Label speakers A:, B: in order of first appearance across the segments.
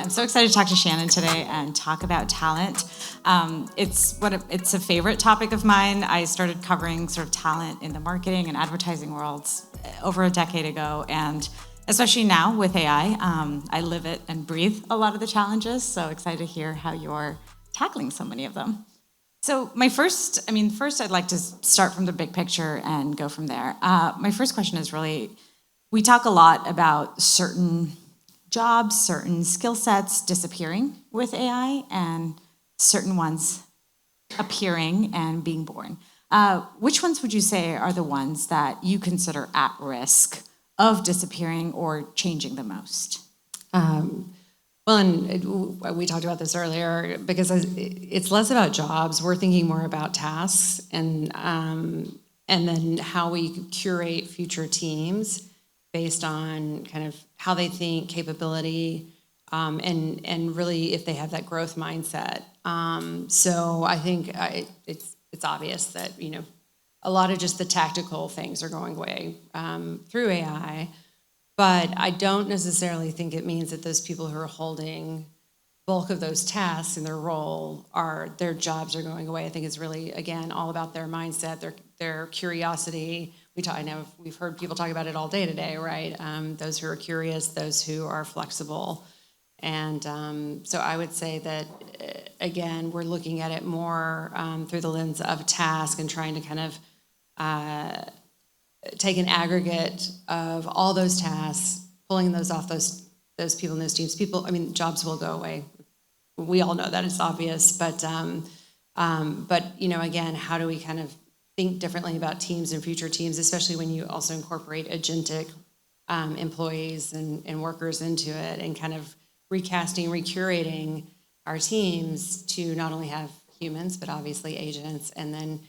A: I'm so excited to talk to Shannon today and talk about talent. It's a favorite topic of mine. I started covering sort of talent in the marketing and advertising worlds over a decade ago, and especially now with AI, I live it and breathe a lot of the challenges. So excited to hear how you're tackling so many of them. So first I'd like to start from the big picture and go from there. My first question is really, we talk a lot about certain jobs, certain skill sets disappearing with AI, and certain ones appearing and being born. Which ones would you say are the ones that you consider at risk of disappearing or changing the most?
B: Well, and we talked about this earlier, because it's less about jobs. We're thinking more about tasks and then how we curate future teams based on kind of how they think, capability, and really if they have that growth mindset. So I think it's obvious that a lot of just the tactical things are going away through AI. But I don't necessarily think it means that those people who are holding bulk of those tasks in their role their jobs are going away. I think it's really, again, all about their mindset, their curiosity. I know we've heard people talk about it all day today, right? Those who are curious, those who are flexible. And so I would say that, again, we're looking at it more through the lens of task and trying to kind of take an aggregate of all those tasks, pulling those off those people in those teams. Jobs will go away. We all know that, it's obvious, but again, how do we kind of think differently about teams and future teams, especially when you also incorporate agentic employees and workers into it, and kind of recasting, recurating our teams to not only have humans, but obviously agents, and then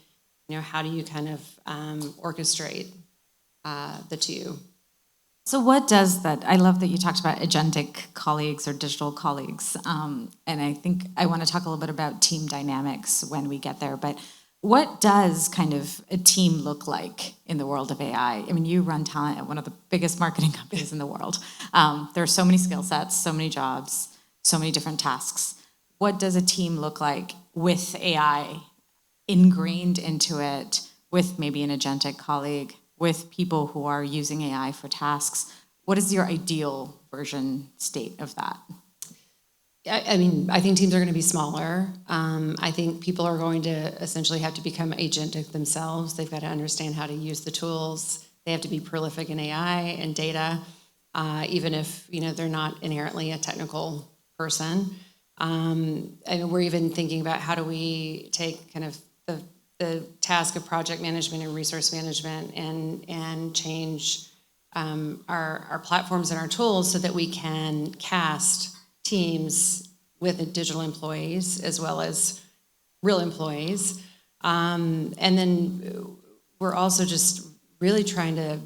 B: how do you kind of orchestrate the two?
A: So what does that, I love that you talked about agentic colleagues or digital colleagues, and I think I want to talk a little bit about team dynamics when we get there, but what does kind of a team look like in the world of AI? You run talent at one of the biggest marketing companies in the world. There are so many skill sets, so many jobs, so many different tasks. What does a team look like with AI ingrained into it, with maybe an agentic colleague, with people who are using AI for tasks? What is your ideal version state of that?
B: I think teams are going to be smaller. I think people are going to essentially have to become agentic themselves. They've got to understand how to use the tools. They have to be prolific in AI and data, even if they're not inherently a technical person. We're even thinking about how do we take kind of the task of project management and resource management and change our platforms and our tools so that we can cast teams with digital employees as well as real employees. And then we're also just really trying to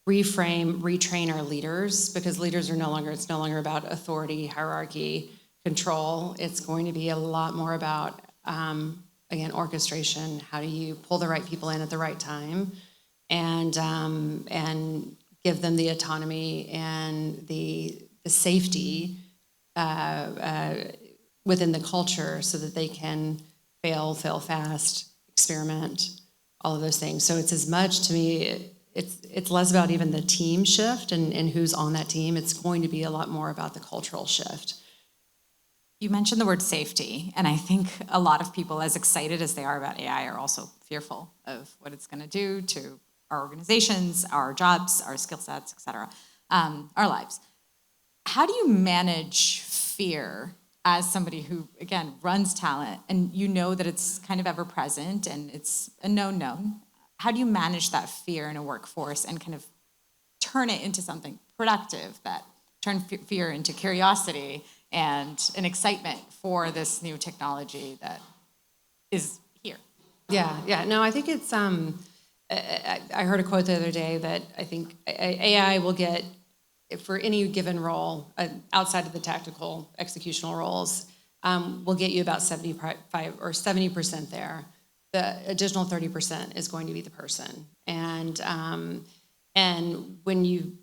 B: retrain our leaders, because leaders are it's no longer about authority, hierarchy, control. It's going to be a lot more about, again, orchestration. How do you pull the right people in at the right time and give them the autonomy and the safety within the culture so that they can fail fast, experiment, all of those things. So it's as much, to me, it's less about even the team shift and who's on that team. It's going to be a lot more about the cultural shift.
A: You mentioned the word safety, and I think a lot of people, as excited as they are about AI, are also fearful of what it's going to do to our organizations, our jobs, our skill sets, et cetera, our lives. How do you manage fear as somebody who, again, runs talent, and that it's kind of ever present and it's a known? How do you manage that fear in a workforce and kind of turn it into something productive, that turn fear into curiosity and an excitement for this new technology that is here?
B: Yeah. No, I think it's, I heard a quote the other day that I think AI will get, for any given role, outside of the tactical executional roles, will get you about 75 or 70% there. The additional 30% is going to be the person. And when you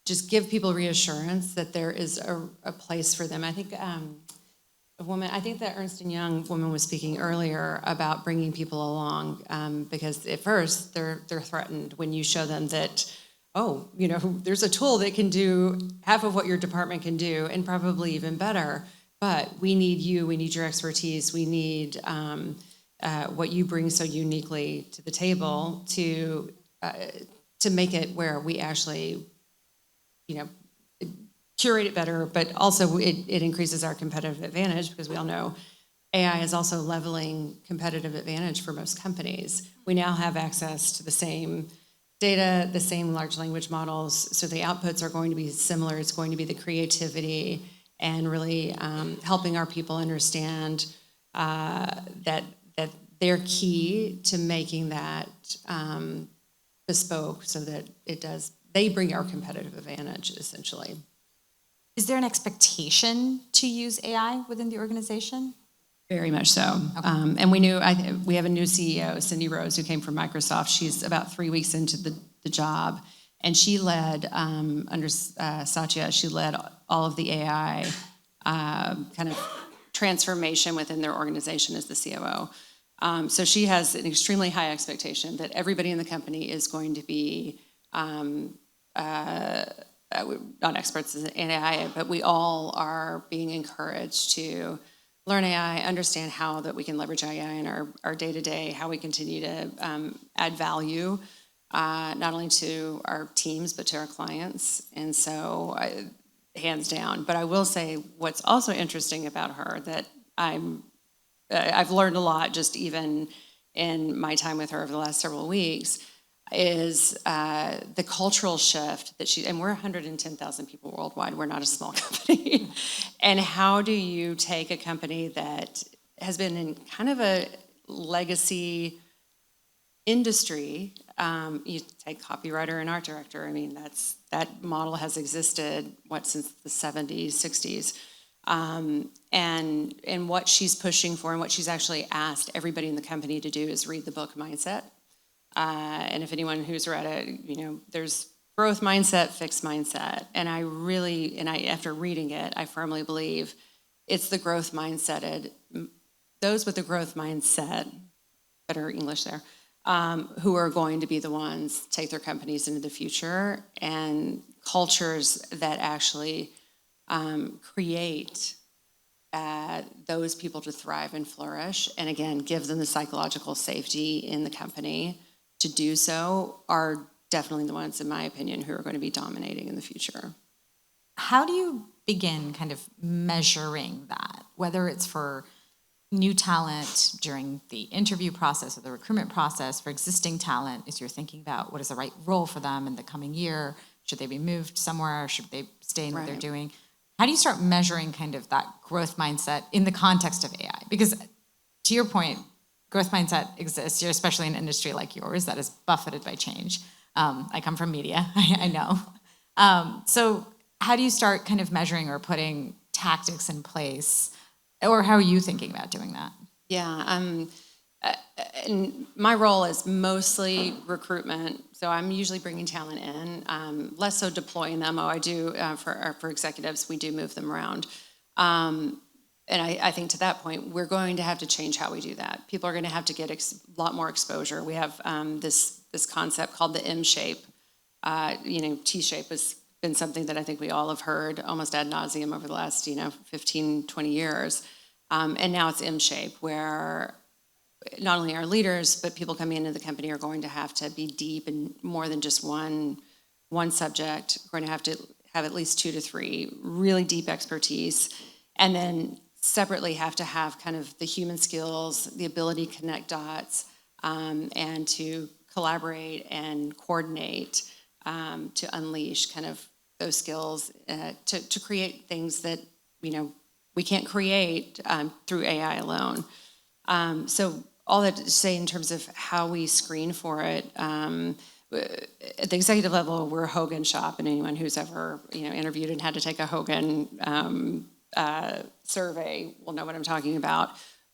B: just give people reassurance that there is a place for them. I think I think that Ernst & Young woman was speaking earlier about bringing people along, because at first they're threatened when you show them that, oh, there's a tool that can do half of what your department can do and probably even better, but we need you, we need your expertise, we need what you bring so uniquely to the table to make it where we actually, curate it better, but also it increases our competitive advantage, because we all know AI is also leveling competitive advantage for most companies. We now have access to the same data, the same large language models, so the outputs are going to be similar. It's going to be the creativity and really helping our people understand that they're key to making that bespoke, so that they bring our competitive advantage, essentially.
A: Is there an expectation to use AI within the organization?
B: Very much so. Okay. And we have a new CEO, Cindy Rose, who came from Microsoft. She's about 3 weeks into the job, and she led, under Satya, she led all of the AI kind of transformation within their organization as the COO. So she has an extremely high expectation that everybody in the company is going to be not experts in AI, but we all are being encouraged to learn AI, understand how that we can leverage AI in our day-to-day, how we continue to add value, not only to our teams, but to our clients. And so, hands down. But I will say what's also interesting about her that I've learned a lot just even in my time with her over the last several weeks, is the cultural shift that and we're 110,000 people worldwide, we're not a small company. And how do you take a company that has been in kind of a legacy industry, you take copywriter and art director, I mean, that model has existed, since the 70s, 60s. And what she's pushing for and what she's actually asked everybody in the company to do is read the book Mindset. And if anyone who's read it, there's growth mindset, fixed mindset. And after reading it, I firmly believe it's the growth mindset. Those with the growth mindset, better English there, who are going to be the ones take their companies into the future, and cultures that actually create those people to thrive and flourish, and again, give them the psychological safety in the company to do so, are definitely the ones, in my opinion, who are going to be dominating in the future.
A: How do you begin kind of measuring that, whether it's for new talent during the interview process or the recruitment process, for existing talent, as you're thinking about what is the right role for them in the coming year? Should they be moved somewhere? Should they stay in what they're doing? How do you start measuring kind of that growth mindset in the context of AI? Because to your point, growth mindset exists, especially in an industry like yours that is buffeted by change. I come from media, I know. So how do you start kind of measuring or putting tactics in place, or how are you thinking about doing that?
B: Yeah, and my role is mostly recruitment, so I'm usually bringing talent in, less so deploying them. I do, for executives, we do move them around. And I think to that point, we're going to have to change how we do that. People are going to have to get a lot more exposure. We have this concept called the M shape. T-shape has been something that I think we all have heard almost ad nauseum over the last 15, 20 years. And now it's M shape, where not only our leaders, but people coming into the company are going to have to be deep in more than just one subject. We're going to have at least 2 to 3 really deep expertise, and then separately have to have kind of the human skills, the ability to connect dots, and to collaborate and coordinate, to unleash kind of those skills, to create things that we can't create through AI alone. So all that to say in terms of how we screen for it, at the executive level, we're a Hogan shop, and anyone who's ever interviewed and had to take a Hogan survey will know what I'm talking about.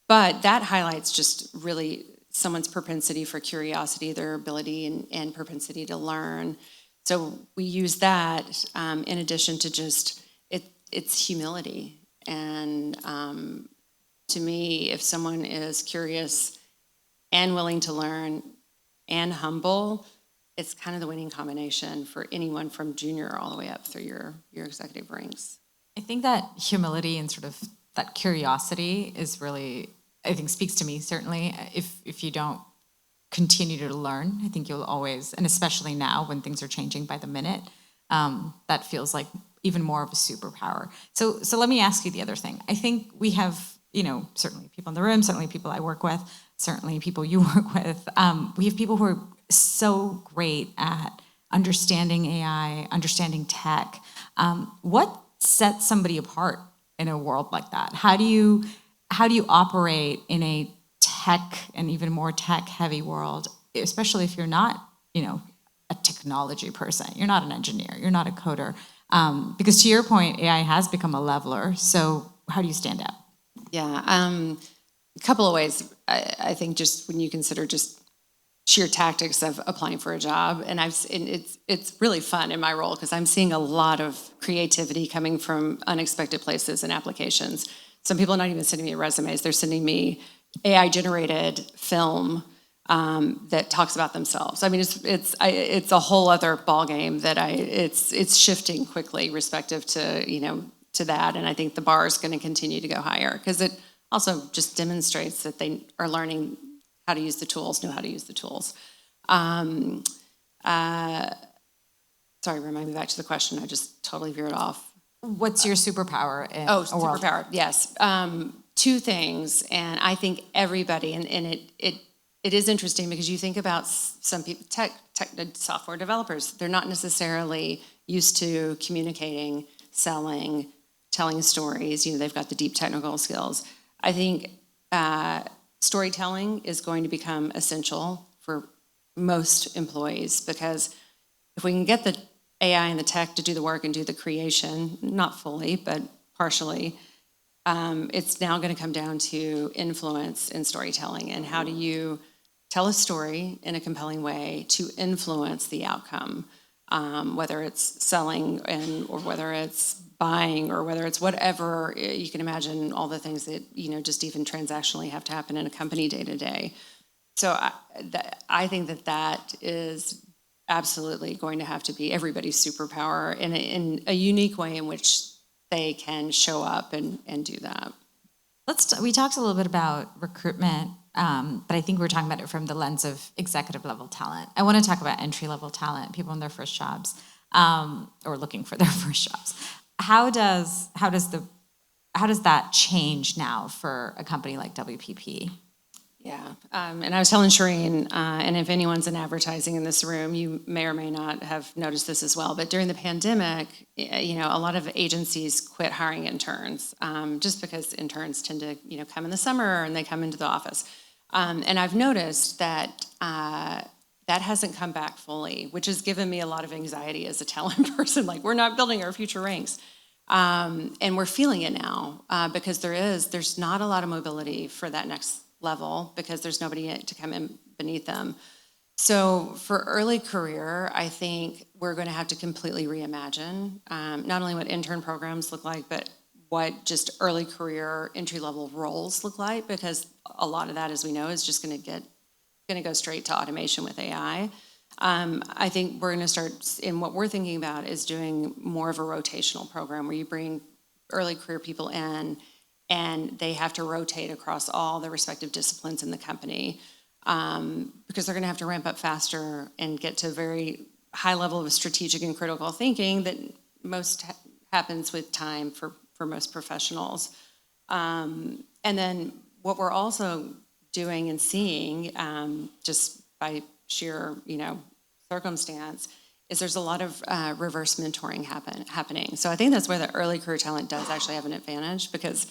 B: But that highlights just really someone's propensity for curiosity, their ability and propensity to learn. So we use that in addition to just it's humility. And to me, if someone is curious and willing to learn and humble, it's kind of the winning combination for anyone from junior all the way up through your executive ranks.
A: I think that humility and sort of that curiosity is really, I think, speaks to me, certainly. If you don't continue to learn, I think you'll always, and especially now when things are changing by the minute, that feels like even more of a superpower. So let me ask you the other thing. I think we have, certainly people in the room, certainly people I work with, certainly people you work with. We have people who are so great at understanding AI, understanding tech. What sets somebody apart in a world like that? How do you operate in a tech and even more tech heavy world, especially if you're not, a technology person, you're not an engineer, you're not a coder, because to your point, AI has become a leveler. So how do you stand out?
B: Yeah, a couple of ways. I think just when you consider just sheer tactics of applying for a job, and it's really fun in my role because I'm seeing a lot of creativity coming from unexpected places and applications. Some people are not even sending me resumes; they're sending me AI-generated film that talks about themselves. I mean, it's a whole other ballgame that it's shifting quickly, respective to to that, and I think the bar is going to continue to go higher because it also just demonstrates that they are learning how to use the tools, know how to use the tools. Sorry, remind me back to the question. I just totally veered off.
A: What's your superpower in
B: Oh,
A: a world?
B: superpower, yes. Two things, and I think everybody, and it is interesting because you think about some people, tech software developers, they're not necessarily used to communicating, selling, telling stories. They've got the deep technical skills. I think storytelling is going to become essential for most employees because if we can get the AI and the tech to do the work and do the creation, not fully, but partially, it's now going to come down to influence in storytelling and how do you tell a story in a compelling way to influence the outcome, whether it's selling or whether it's buying or whether it's whatever. You can imagine all the things that just even transactionally have to happen in a company day to day. So I think that is absolutely going to have to be everybody's superpower in a unique way in which they can show up and do that.
A: We talked a little bit about recruitment, but I think we're talking about it from the lens of executive level talent. I want to talk about entry level talent, people in their first jobs, or looking for their first jobs. How does that change now for a company like WPP?
B: Yeah, and I was telling Shireen, and if anyone's in advertising in this room, you may or may not have noticed this as well, but during the pandemic, a lot of agencies quit hiring interns, just because interns tend to, come in the summer and they come into the office. And I've noticed that that hasn't come back fully, which has given me a lot of anxiety as a talent person. Like, we're not building our future ranks. And we're feeling it now because there's not a lot of mobility for that next level because there's nobody to come in beneath them. So for early career, I think we're going to have to completely reimagine not only what intern programs look like, but what just early career entry-level roles look like, because a lot of that, as we know, is just going to go straight to automation with AI. I think we're going to start, and what we're thinking about is doing more of a rotational program where you bring early career people in and they have to rotate across all the respective disciplines in the company because they're going to have to ramp up faster and get to a very high level of strategic and critical thinking that most happens with time for most professionals. And then what we're also doing and seeing just by sheer, circumstance is there's a lot of reverse mentoring happening. So I think that's where the early career talent does actually have an advantage because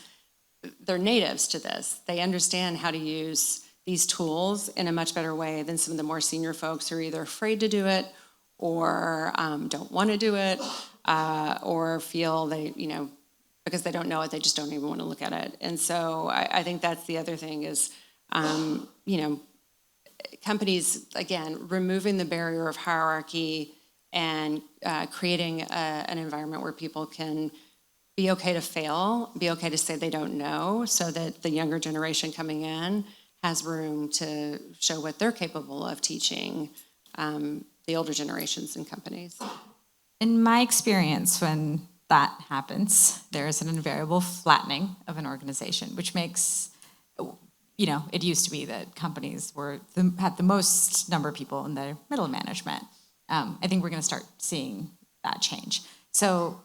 B: they're natives to this. They understand how to use these tools in a much better way than some of the more senior folks who are either afraid to do it or don't want to do it or feel they, because they don't know it, they just don't even want to look at it. And so I think that's the other thing is, companies, again, removing the barrier of hierarchy and creating an environment where people can be okay to fail, be okay to say they don't know, so that the younger generation coming in has room to show what they're capable of teaching the older generations in companies.
A: In my experience, when that happens, there is an invariable flattening of an organization, which makes, it used to be that companies had the most number of people in their middle management. I think we're going to start seeing that change. So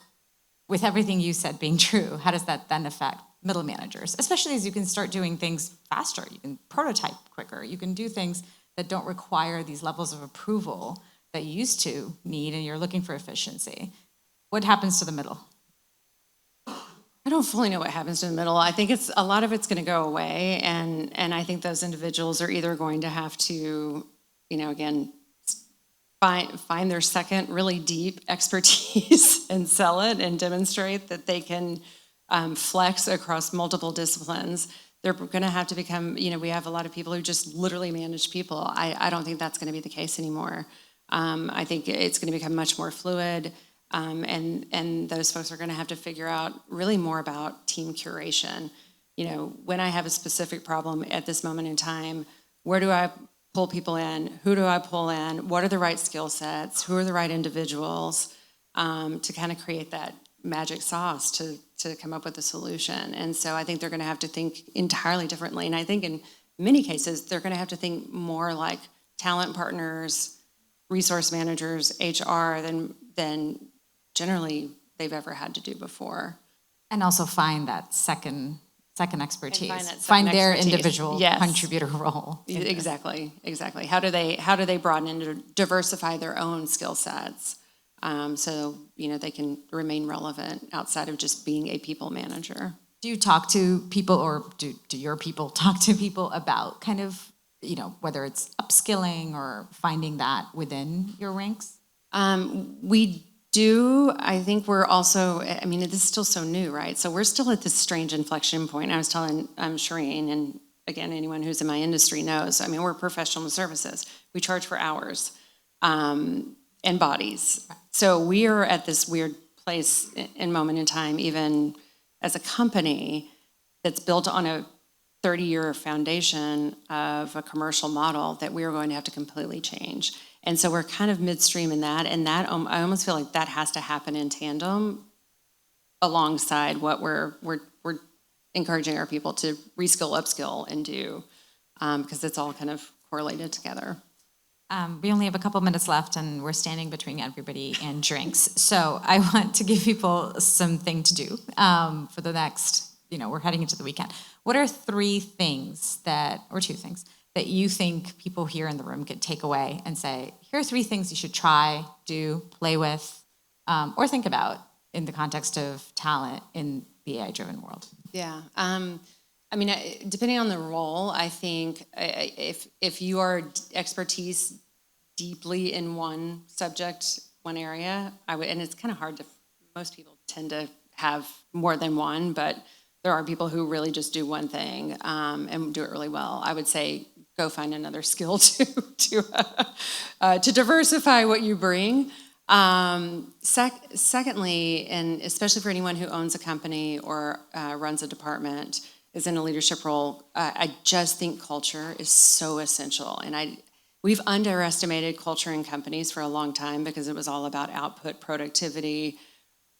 A: with everything you said being true, how does that then affect middle managers? Especially as you can start doing things faster, you can prototype quicker, you can do things that don't require these levels of approval that you used to need, and you're looking for efficiency. What happens to the middle?
B: I don't fully know what happens to the middle. I think a lot of it's going to go away, and I think those individuals are either going to have to, again, find their second really deep expertise and sell it and demonstrate that they can flex across multiple disciplines. They're going to have to become, we have a lot of people who just literally manage people. I don't think that's going to be the case anymore. I think it's going to become much more fluid. And those folks are going to have to figure out really more about team curation. When I have a specific problem at this moment in time, where do I pull people in? Who do I pull in? What are the right skill sets? Who are the right individuals to kind of create that magic sauce to come up with a solution? And so I think they're going to have to think entirely differently. And I think in many cases, they're going to have to think more like talent partners, resource managers, HR than generally they've ever had to do before.
A: And also find that second expertise.
B: Find
A: their
B: expertise.
A: individual
B: Yes.
A: contributor role.
B: Exactly. How do they broaden and diversify their own skill sets so they can remain relevant outside of just being a people manager?
A: Do you talk to people, or do your people talk to people about kind of whether it's upskilling or finding that within your ranks?
B: We do. I think we're also, this is still so new, right? So we're still at this strange inflection point. I was telling Shireen, and again, anyone who's in my industry knows, we're professional services. We charge for hours and bodies. So we are at this weird place and moment in time, even as a company that's built on a 30-year foundation of a commercial model that we are going to have to completely change. And so we're kind of midstream in that, and that I almost feel like that has to happen in tandem alongside what we're encouraging our people to reskill, upskill, and do, because it's all kind of correlated together.
A: We only have a couple minutes left, and we're standing between everybody and drinks. So I want to give people something to do for the next, we're heading into the weekend. What are 2 things that you think people here in the room could take away and say, here are 3 things you should try, do, play with, or think about in the context of talent in the AI-driven world?
B: Yeah. Depending on the role, I think if you are expertise deeply in one subject, one area, and it's kind of hard most people tend to have more than one, but there are people who really just do one thing and do it really well. I would say go find another skill to diversify what you bring. Secondly, and especially for anyone who owns a company or runs a department, is in a leadership role, I just think culture is so essential. And we've underestimated culture in companies for a long time because it was all about output, productivity,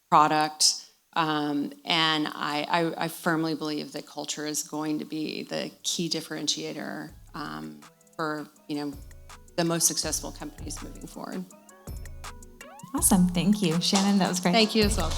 B: product. And I firmly believe that culture is going to be the key differentiator for the most successful companies moving forward.
A: Awesome. Thank you, Shannon. That was great.
B: Thank you as well.